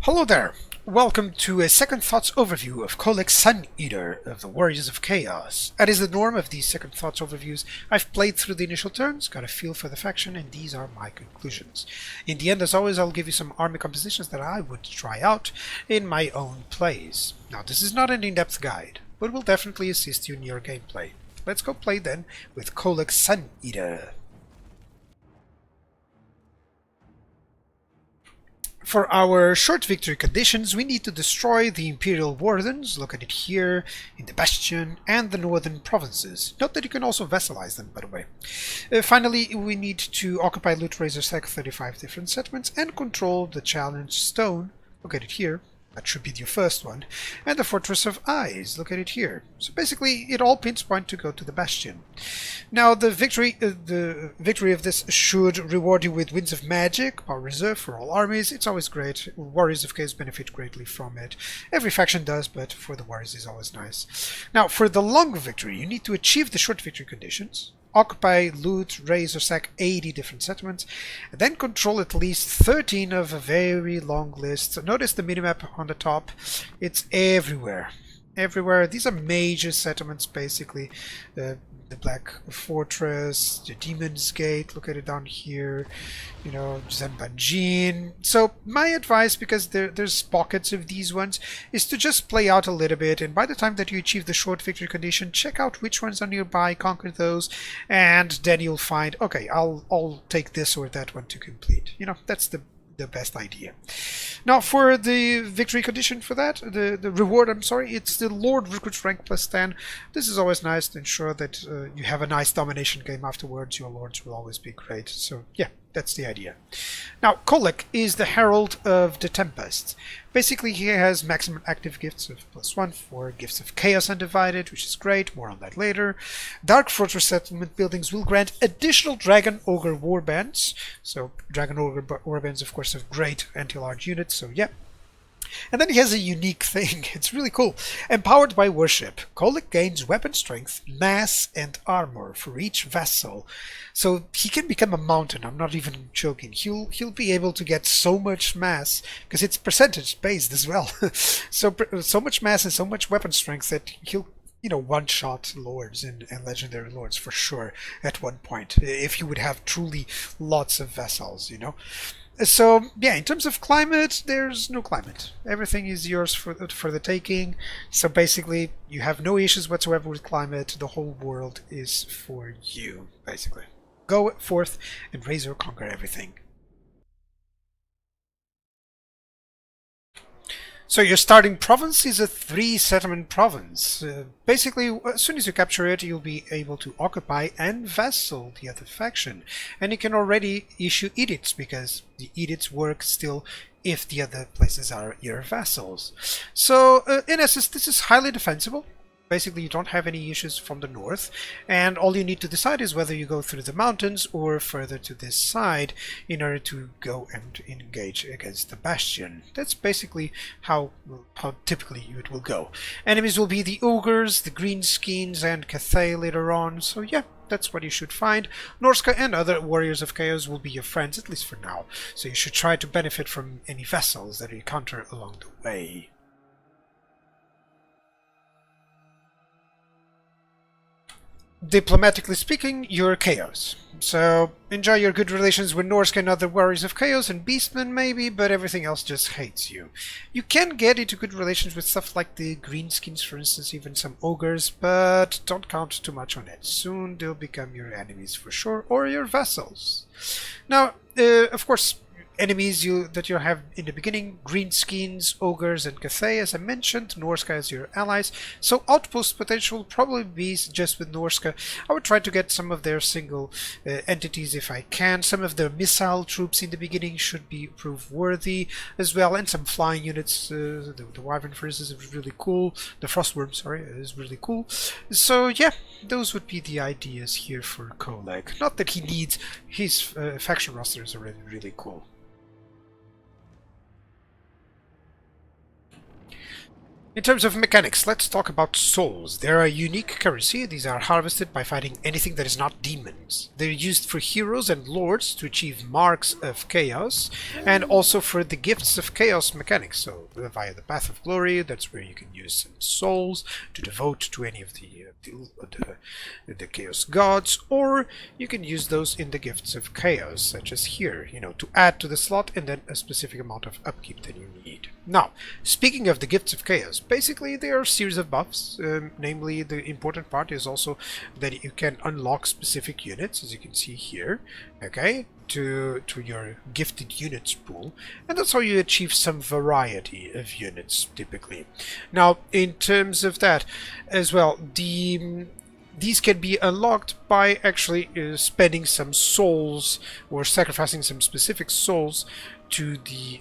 Hello there! Welcome to a Second Thoughts overview of Kholek Suneater of the Warriors of Chaos. As is the norm of these Second Thoughts overviews, I've played through the initial turns, got a feel for the faction, and these are my conclusions. In the end, as always, I'll give you some army compositions that I would try out in my own plays. Now, this is not an in-depth guide, but will definitely assist you in your gameplay. Let's go play then with Kholek Suneater. For our short victory conditions, we need to destroy the Imperial Wardens, look at it here, in the Bastion, and the northern provinces. Note that you can also vassalize them, by the way. Finally, we need to occupy Loot Razor Sack 35 different settlements and control the Challenge Stone, look at it here. That should be your first one. And the Fortress of Eyes, look at it here. So basically, it all pinpoint to go to the Bastion. Now, the victory of this should reward you with Winds of Magic, Power Reserve for all armies. It's always great. Warriors of Chaos benefit greatly from it. Every faction does, but for the Warriors is always nice. Now, for the long victory, you need to achieve the short victory conditions. Occupy, loot, raise or sack 80 different settlements, and then control at least 13 of a very long list. Notice the minimap on the top. It's everywhere. Everywhere. These are major settlements, basically. The Black Fortress, the Demon's Gate, look at it down here, you know, Zanbanjin. So my advice, because there's pockets of these ones, is to just play out a little bit, and by the time that you achieve the short victory condition, check out which ones are nearby, conquer those, and then you'll find, okay, I'll take this or that one to complete. You know, that's the best idea. Now, for the victory condition for that, the reward, I'm sorry, it's the Lord Recruit rank plus 10. This is always nice to ensure that you have a nice domination game afterwards. Your lords will always be great. So, yeah, that's the idea. Now, Kholek is the Herald of the Tempest. Basically, he has maximum active gifts of +1 for Gifts of Chaos Undivided, which is great. More on that later. Dark Fortress settlement buildings will grant additional Dragon Ogre warbands. So, Dragon Ogre warbands, of course, have great anti-large units. So, yeah. And then he has a unique thing. It's really cool. Empowered by Worship, Kholek gains weapon strength, mass, and armor for each vassal. So he can become a mountain. I'm not even joking. He'll be able to get so much mass, because it's percentage based as well. so much mass and so much weapon strength that he'll, you know, one-shot lords and legendary lords for sure at one point, if you would have truly lots of vassals, you know. So, yeah, in terms of climate, there's no climate. Everything is yours for the taking. So basically, you have no issues whatsoever with climate. The whole world is for you, basically. Go forth and raise or conquer everything. So your starting province is a 3-settlement province. Basically, as soon as you capture it, you'll be able to occupy and vassal the other faction. And you can already issue edicts, because the edicts work still if the other places are your vassals. So, in essence, this is highly defensible. Basically, you don't have any issues from the north, and all you need to decide is whether you go through the mountains or further to this side in order to go and engage against the Bastion. That's basically how typically it will go. Enemies will be the Ogres, the Greenskins, and Cathay later on, so yeah, that's what you should find. Norska and other Warriors of Chaos will be your friends, at least for now, so you should try to benefit from any vassals that you encounter along the way. Diplomatically speaking, you're Chaos. So enjoy your good relations with Norsk and other Warriors of Chaos and Beastmen maybe, but everything else just hates you. You can get into good relations with stuff like the Greenskins, for instance, even some Ogres, but don't count too much on it. Soon they'll become your enemies for sure, or your vassals. Now, of course, enemies that you have in the beginning, Greenskins, Ogres, and Cathay, as I mentioned. Norska as your allies. So outpost potential will probably be just with Norska. I would try to get some of their single entities if I can. Some of their missile troops in the beginning should be prove worthy as well, and some flying units. The Wyvern, for instance, is really cool. The Frostworm, sorry, is really cool. So yeah, those would be the ideas here for Kholek. Not that he needs, his faction roster is already really cool. In terms of mechanics, let's talk about souls. They're a unique currency. These are harvested by fighting anything that is not demons. They're used for heroes and lords to achieve marks of chaos, and also for the gifts of chaos mechanics. So via the Path of Glory, that's where you can use some souls to devote to any of the chaos gods, or you can use those in the gifts of chaos, such as here, to add to the slot and then a specific amount of upkeep that you need. Now, speaking of the gifts of chaos, basically they are a series of buffs. Namely, the important part is also that you can unlock specific units, as you can see here, okay, to your gifted units pool, and that's how you achieve some variety of units typically. Now, in terms of that as well, these can be unlocked by actually spending some souls or sacrificing some specific souls to the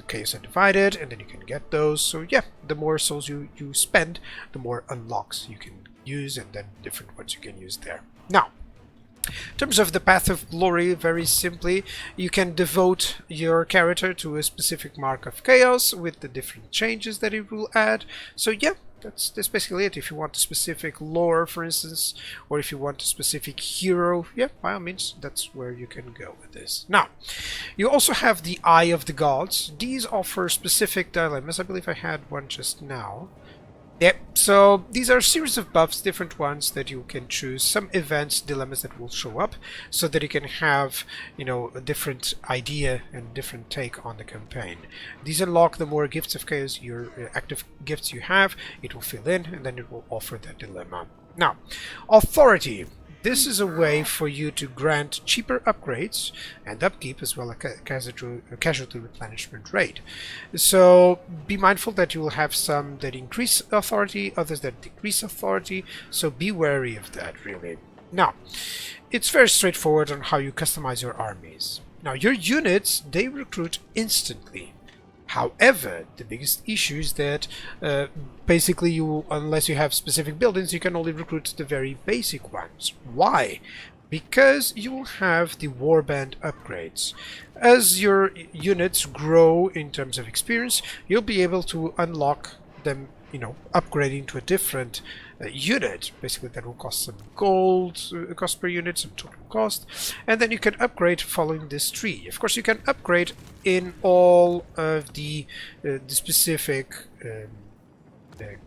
Chaos Undivided, and then you can get those. So yeah, the more souls you spend, the more unlocks you can use, and then different ones you can use there. Now, in terms of the Path of Glory, very simply, you can devote your character to a specific mark of chaos with the different changes that it will add. So yeah, that's basically it. If you want a specific lore, for instance, or if you want a specific hero, yeah, by all means, that's where you can go with this. Now, you also have the Eye of the Gods. These offer specific dilemmas. I believe I had one just now. Yep, so these are a series of buffs, different ones that you can choose, some events, dilemmas that will show up, so that you can have, a different idea and different take on the campaign. These unlock the more gifts of chaos, your active gifts you have, it will fill in, and then it will offer that dilemma. Now, authority. This is a way for you to grant cheaper upgrades and upkeep, as well as casualty replenishment rate. So be mindful that you will have some that increase authority, others that decrease authority, so be wary of that, really. Now, it's very straightforward on how you customize your armies. Now, your units, they recruit instantly. However, the biggest issue is that basically unless you have specific buildings, you can only recruit the very basic ones. Why? Because you will have the warband upgrades. As your units grow in terms of experience, you'll be able to unlock them, upgrading to a different unit. Basically, that will cost some gold cost per unit, some total cost, and then you can upgrade following this tree. Of course, you can upgrade in all of the specific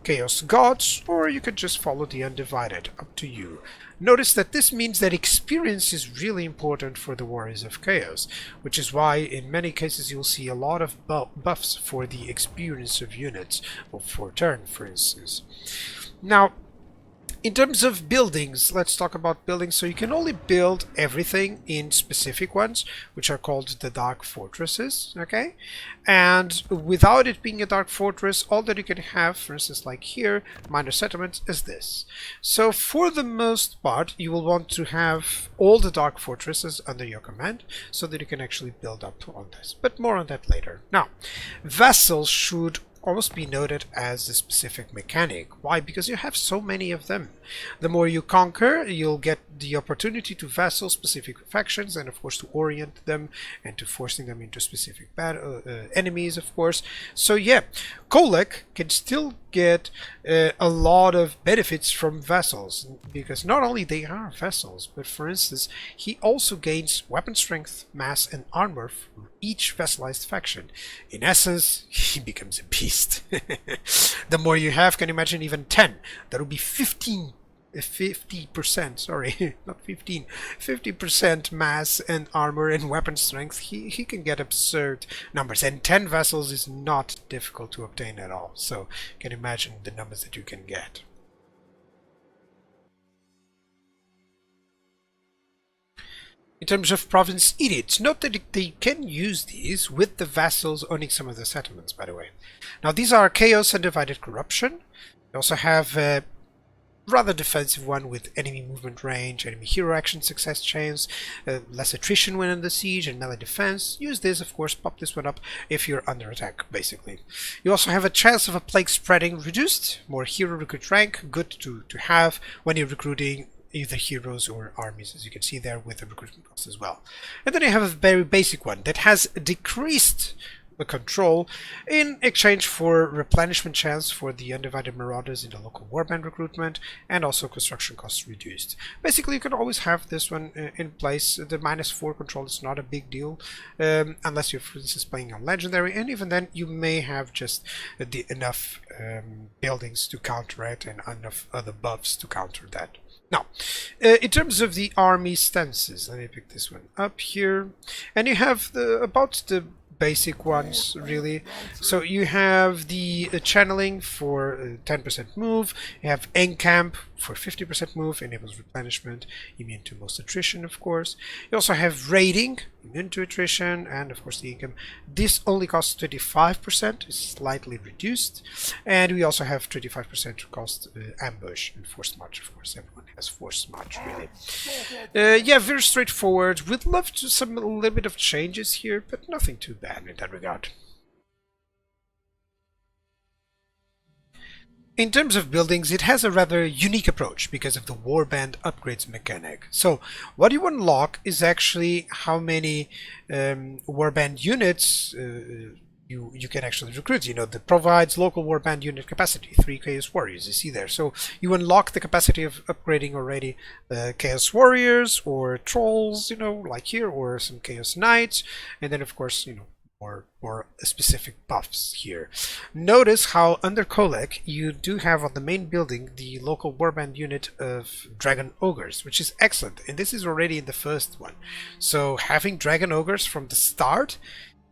chaos gods, or you could just follow the Undivided, up to you. Notice that this means that experience is really important for the Warriors of Chaos, which is why in many cases you'll see a lot of buffs for the experience of units, or for turn, for instance. Now, in terms of buildings, let's talk about buildings. So you can only build everything in specific ones, which are called the Dark Fortresses, okay? And without it being a Dark Fortress, all that you can have, for instance, like here, minor settlements, is this. So for the most part, you will want to have all the Dark Fortresses under your command, so that you can actually build up on this. But more on that later. Now, vassals should almost be noted as a specific mechanic. Why? Because you have so many of them. The more you conquer, you'll get the opportunity to vassal specific factions, and of course to orient them and to forcing them into specific enemies, of course. So yeah, Kholek can still get a lot of benefits from vassals, because not only they are vassals, but for instance, he also gains weapon strength, mass, and armor for each vassalized faction. In essence, he becomes a beast. The more you have, can you imagine even 10? That would be 50%, sorry, not 15, 50% mass and armor and weapon strength. He can get absurd numbers, and 10 vassals is not difficult to obtain at all, so you can imagine the numbers that you can get. In terms of province edicts, note that they can use these with the vassals owning some of the settlements, by the way. Now, these are Chaos Undivided Corruption. They also have a rather defensive one with enemy movement range, enemy hero action success chains, less attrition when under siege, and melee defense. Use this, of course, pop this one up if you're under attack, basically. You also have a chance of a plague spreading reduced, more hero recruit rank, good to have when you're recruiting either heroes or armies, as you can see there with the recruitment cost as well. And then you have a very basic one that has decreased control in exchange for replenishment chance for the undivided marauders in the local warband recruitment, and also construction costs reduced. Basically, you can always have this one in place. The -4 control is not a big deal unless you're, for instance, playing on legendary, and even then you may have just enough buildings to counter it and enough other buffs to counter that. Now, in terms of the army stances, let me pick this one up here, and you have about the basic ones, really. So you have the channeling for 10% move, you have encamp for 50% move, enables replenishment, immune to most attrition, of course. You also have raiding, immune to attrition, and of course the income. This only costs 25%, is slightly reduced, and we also have 25% cost ambush and forced march, of course. Everyone has forced march, really. Yeah, very straightforward. We'd love to a little bit of changes here, but nothing too bad in that regard. In terms of buildings, it has a rather unique approach because of the warband upgrades mechanic. So what you unlock is actually how many warband units you can actually recruit. You know, that provides local warband unit capacity, 3 Chaos Warriors, you see there. So you unlock the capacity of upgrading already Chaos Warriors or Trolls, you know, like here, or some Chaos Knights, and then of course, you know, or specific buffs here. Notice how under Kholek you do have on the main building the local warband unit of Dragon Ogres, which is excellent, and this is already in the first one. So having Dragon Ogres from the start,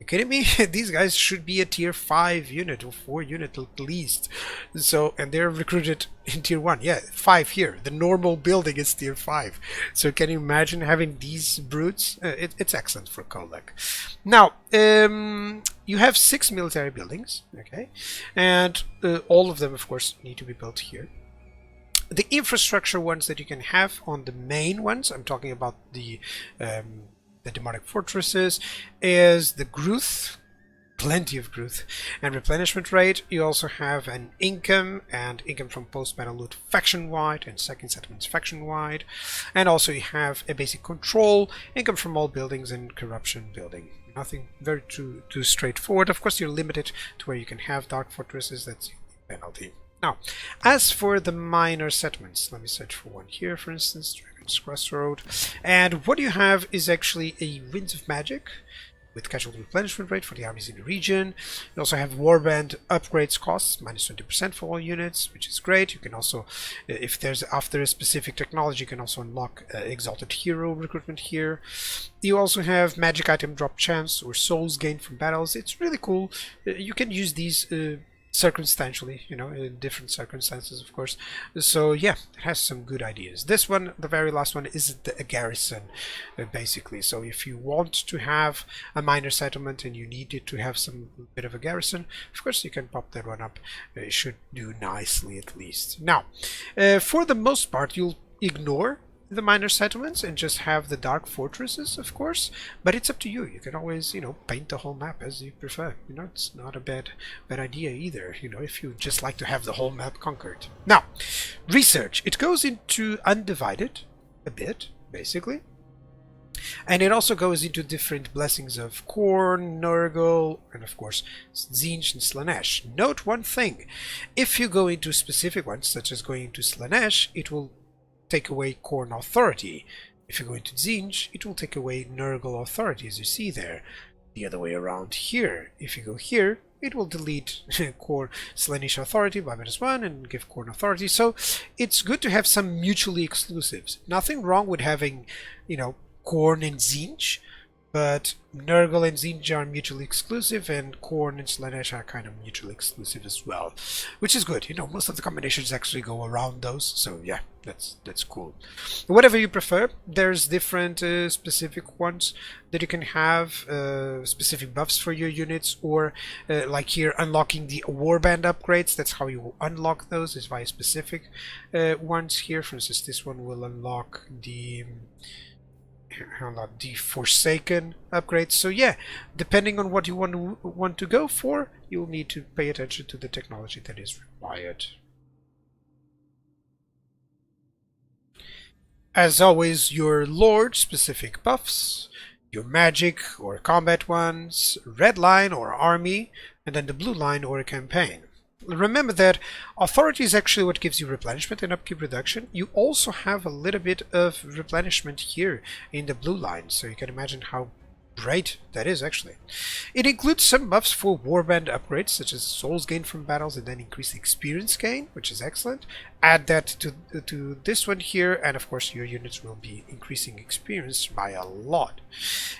you kidding me? These guys should be a tier 5 unit or 4 unit at least. So, and they're recruited in tier 1. Yeah, 5 here. The normal building is tier 5. So can you imagine having these brutes? It's excellent for Kholek. Now, you have 6 military buildings, okay? And all of them, of course, need to be built here. The infrastructure ones that you can have on the main ones, I'm talking about the demonic fortresses, is the growth, plenty of growth, and replenishment rate. You also have an income, and income from post-battle loot faction-wide and second settlements faction-wide, and also you have a basic control, income from all buildings, and corruption building. Nothing very too straightforward. Of course, you're limited to where you can have dark fortresses. That's the penalty. Now, as for the minor settlements, let me search for one here, for instance, Dragon's Crossroad. And what you have is actually a Winds of Magic with casualty replenishment rate for the armies in the region. You also have warband upgrades costs, -20% for all units, which is great. You can also, if there's after a specific technology, you can also unlock Exalted Hero recruitment here. You also have magic item drop chance or souls gained from battles. It's really cool. You can use these circumstantially, you know, in different circumstances, of course. So yeah, it has some good ideas. This one, the very last one, is a garrison, basically. So if you want to have a minor settlement and you need it to have some bit of a garrison, of course you can pop that one up. It should do nicely, at least. Now, for the most part, you'll ignore the minor settlements and just have the dark fortresses, of course, but it's up to you. You can always, you know, paint the whole map as you prefer. You know, it's not a bad idea either, you know, if you just like to have the whole map conquered. Now, research. It goes into undivided a bit, basically, and it also goes into different blessings of Khorne, Nurgle, and of course Tzeentch and Slaanesh. Note one thing: if you go into specific ones, such as going into Slaanesh, it will take away Khorne authority. If you go into Tzeentch, it will take away Nurgle authority, as you see there. The other way around here. If you go here, it will delete Khorne Slaanesh authority by -1 and give Khorne authority. So it's good to have some mutually exclusives. Nothing wrong with having, you know, Khorne and Tzeentch, but Nurgle and Tzeentch are mutually exclusive, and Khorne and Slaanesh are kind of mutually exclusive as well, which is good. You know, most of the combinations actually go around those, so yeah, that's cool. Whatever you prefer, there's different specific ones that you can have, specific buffs for your units, or like here, unlocking the warband upgrades. That's how you unlock those, is via specific ones here. For instance, this one will unlock the Forsaken upgrades. So yeah, depending on what you want to go for, you'll need to pay attention to the technology that is required. As always, your lord specific buffs. your magic or combat ones, red line or army, and then the blue line or campaign. Remember that authority is actually what gives you replenishment and upkeep reduction. You also have a little bit of replenishment here in the blue line, so you can imagine how great that is actually. It includes some buffs for warband upgrades, such as souls gained from battles and then increased experience gain, which is excellent. Add that to this one here, and of course your units will be increasing experience by a lot.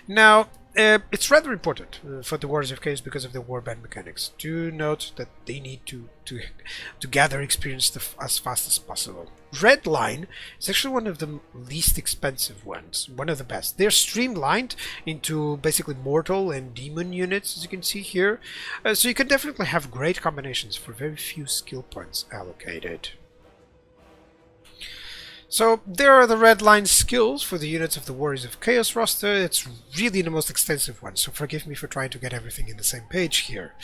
Now, it's rather important for the Warriors of Chaos because of the warband mechanics. Do note that they need to gather experience as fast as possible. Red line is actually one of the least expensive ones, one of the best. They're streamlined into basically mortal and demon units, as you can see here. So you can definitely have great combinations for very few skill points allocated. So there are the red line skills for the units of the Warriors of Chaos roster. It's really the most extensive one, so forgive me for trying to get everything in the same page here.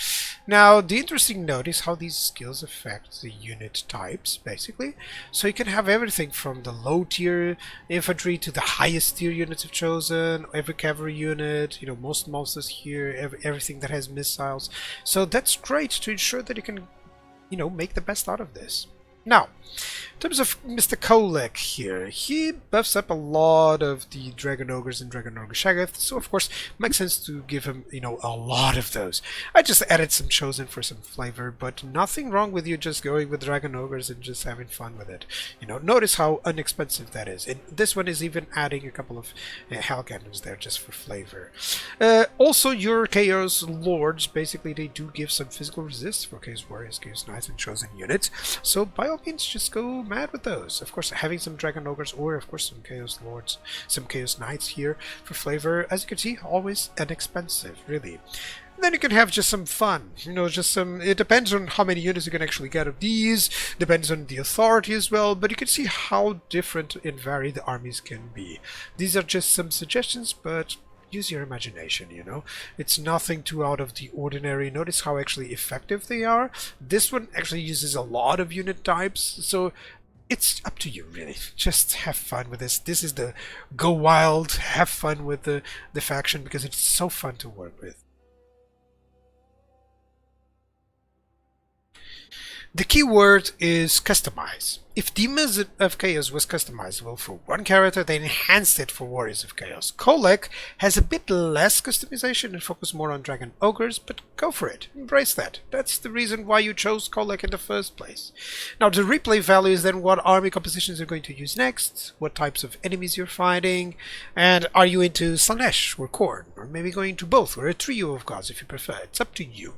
Now, the interesting note is how these skills affect the unit types, basically. So you can have everything from the low tier infantry to the highest tier units of Chosen, every cavalry unit, you know, most monsters here, everything that has missiles. So that's great to ensure that you can, you know, make the best out of this. Now, in terms of Mr. Kholek here, he buffs up a lot of the Dragon Ogres and Dragon Ogre Shaggoths, so of course it makes sense to give him, you know, a lot of those. I just added some Chosen for some flavor, but nothing wrong with you just going with Dragon Ogres and just having fun with it. You know, notice how inexpensive that is. And this one is even adding a couple of Hell Cannons there just for flavor. Also, your Chaos Lords, basically they do give some physical resist for Chaos Warriors, Chaos Knights, and Chosen units, so by all means just go mad with those. Of course, having some Dragon Ogres or of course some Chaos Lords, some Chaos Knights here for flavor, as you can see, always inexpensive, really. And then you can have just some fun, you know, just some, it depends on how many units you can actually get of these, depends on the authority as well, but you can see how different and varied the armies can be. These are just some suggestions, but use your imagination, you know. It's nothing too out of the ordinary. Notice how actually effective they are. This one actually uses a lot of unit types, so it's up to you, really. Just have fun with this. This is the go wild, have fun with the faction, because it's so fun to work with. The key word is customize. If Demons of Chaos was customizable for one character, they enhanced it for Warriors of Chaos. Kholek has a bit less customization and focus more on Dragon Ogres, but go for it. Embrace that. That's the reason why you chose Kholek in the first place. Now, the replay value is then what army compositions you're going to use next, what types of enemies you're fighting, and are you into Slanesh or Khorne, or maybe going to both, or a trio of gods if you prefer. It's up to you.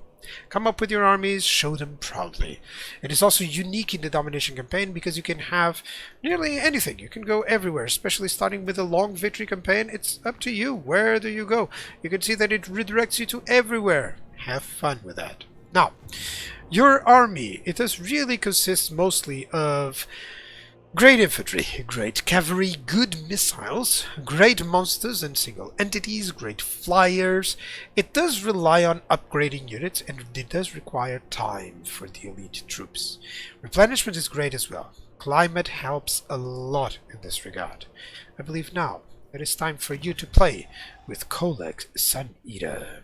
Come up with your armies, show them proudly. It is also unique in the Domination campaign because you can have nearly anything. You can go everywhere, especially starting with a long victory campaign. It's up to you. Where do you go? You can see that it redirects you to everywhere. Have fun with that. Now, your army, it does really consist mostly of great infantry, great cavalry, good missiles, great monsters and single entities, great flyers. It does rely on upgrading units, and it does require time for the elite troops. Replenishment is great as well. Climate helps a lot in this regard. I believe now it is time for you to play with Kholek Suneater.